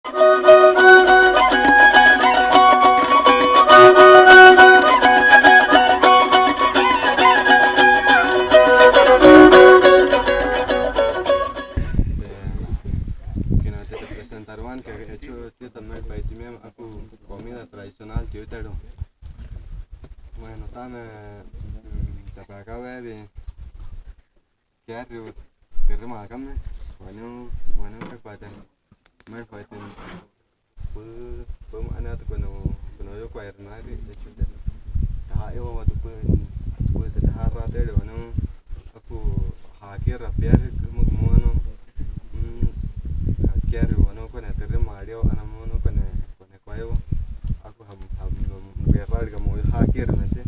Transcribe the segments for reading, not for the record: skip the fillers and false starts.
Que no te presentaron que he hecho tío también para ti aku comida tradicional tío pero bueno también te para acá bebé que arriba te rema acá me bueno que paten me paten pues ana te cuando yo cuadernar de hecho ta yo va tu pues te harra te bueno aku haki rapiar como no kiari wano kone tere mario ana mono kone kwayo aku ham berrar gamo hakir nanti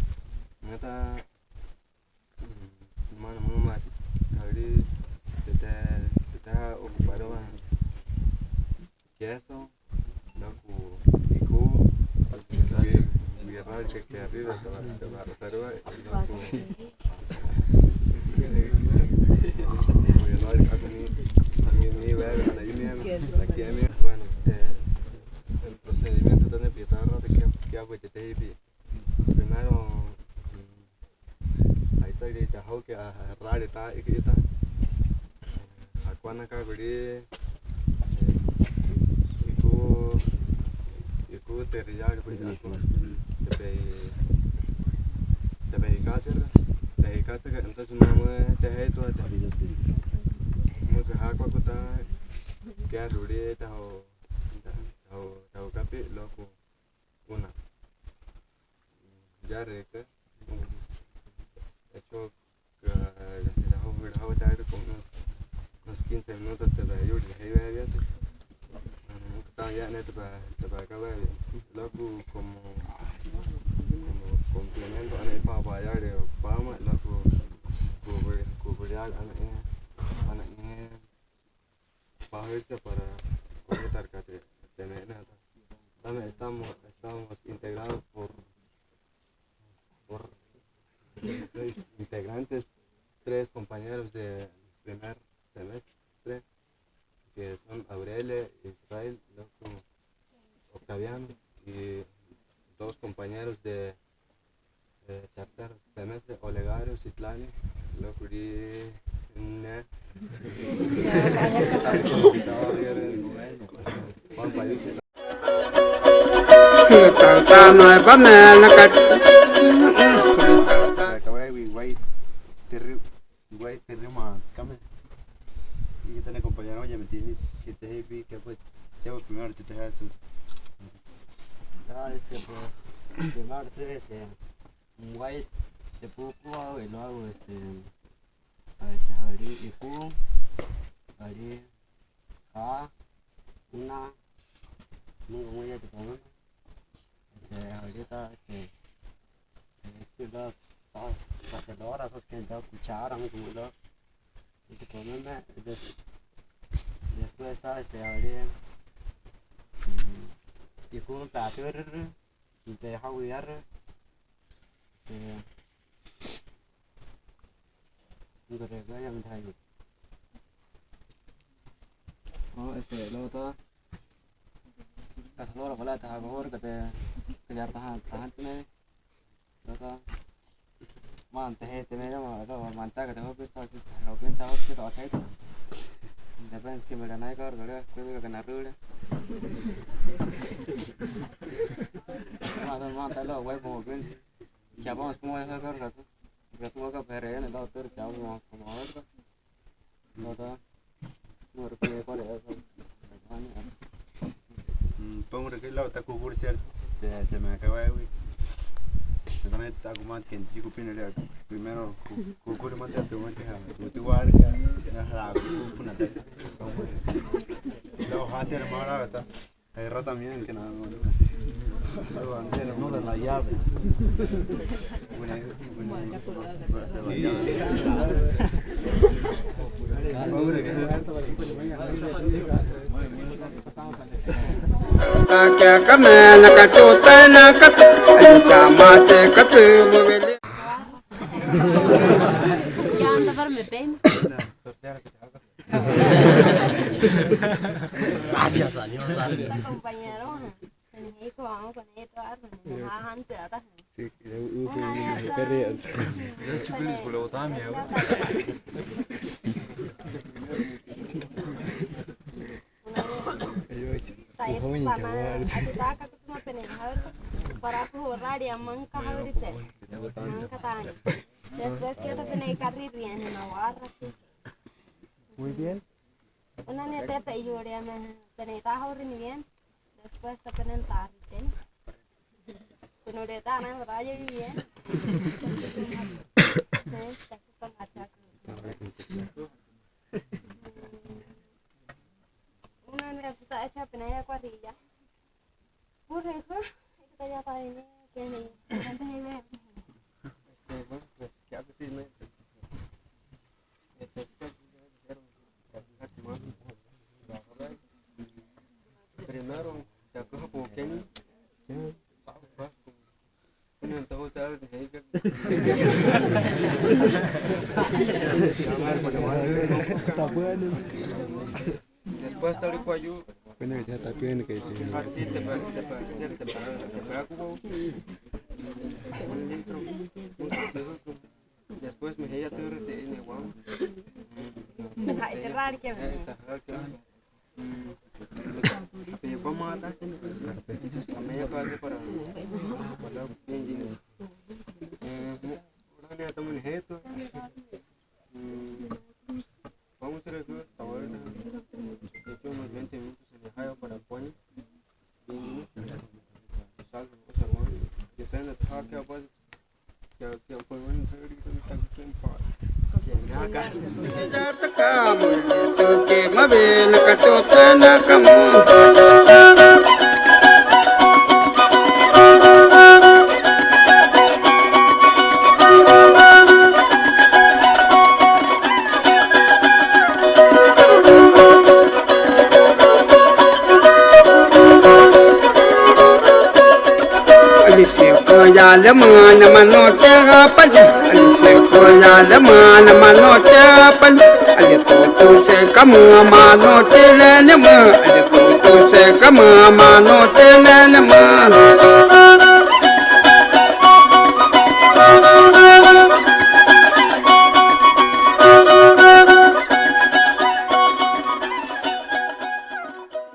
mata mana mama kali teta ocupado queso laku iku berrar que arriba te va a sarwa laku berrar aku ni bueno, el procedimiento de pitarra de que hago de tepi. Primero, ahí está el tajo que agarrar está y que está. Cuando acá abrí, y tú te rías por el te ve casa, entonces no te he hecho que hago cosa que arrué tao capi loco una ya reca hecho que dejó tarde con unos 15 minutos te va a ayudar de ahí bebé está ya neto para acá bebé loco como complemento a la papa ya de pama loco cubrir ana pajarita para completar que también estamos integrados por 6 integrantes, 3 compañeros de primer semestre que son Aurele, Israel, Octaviano y 2 compañeros de tercer semestre, Olegario, Citlani, y te acompañaron ya me tiene que te heavy que pues ya primero te hace pues de marzo un guay de poco y luego hari iku hari una muy ya te pongo ahorita la batedora esas que da cuchara como lo y te ponen después está hari iku plato y te deja cuidar luego todo kasih orang tak agor kata kejar tahan tu luego manteh temennya mah mantap kata hobi hobi cawat kita asal itu depends ke bela naik kor gada kau kena rule mantap lo web hobi siapa mas semua yang kor kasu semua ka pere ne da ter chao mo mo ka no da no re pe ko le pongo que la ta kubur sel te me acaba de también está como que en chico pino primero kubur mate te mate ha tu war ya la kuna te lo hacer mala ta erra también que nada no de la llave क्या करने न कटोता न कट ऐसा माते कत मुवेले क्या अंदर में pen Gracias a Dios. Está compañero, en hijo vamos con esto, antes acá. Sí, para jugar ya manca ahorita, manca tan. Después que te pone carril bien en la barra. muy bien. Una nieta de peyoria me tenía ahorri bien. Después te ponen tarde. Con ahorita no me vaya bien. Una nieta hecha penaya cuadrilla. Purre, esto ya está bien. Que ni antes de ver. Bueno, pues que a veces no primero ya cojo como que después tal y cual yo bueno ya está bien que sí así te para después me ella te rete igual Ay, raro que me. vamos a dar también ya pasa para bien dinero ahora ya tomo el gesto vamos a hacer eso ahora hecho unos 20 minutos en el jayo para el puño salgo observando que está en el jaque a pues que puedo en serio que me está gustando Tuki mabin katutana kamu. Ya le mana mano terapan, alise ko ya le mana mano terapan, ale tu se kamu mano tele ne ma, ale tu se kamu mano tele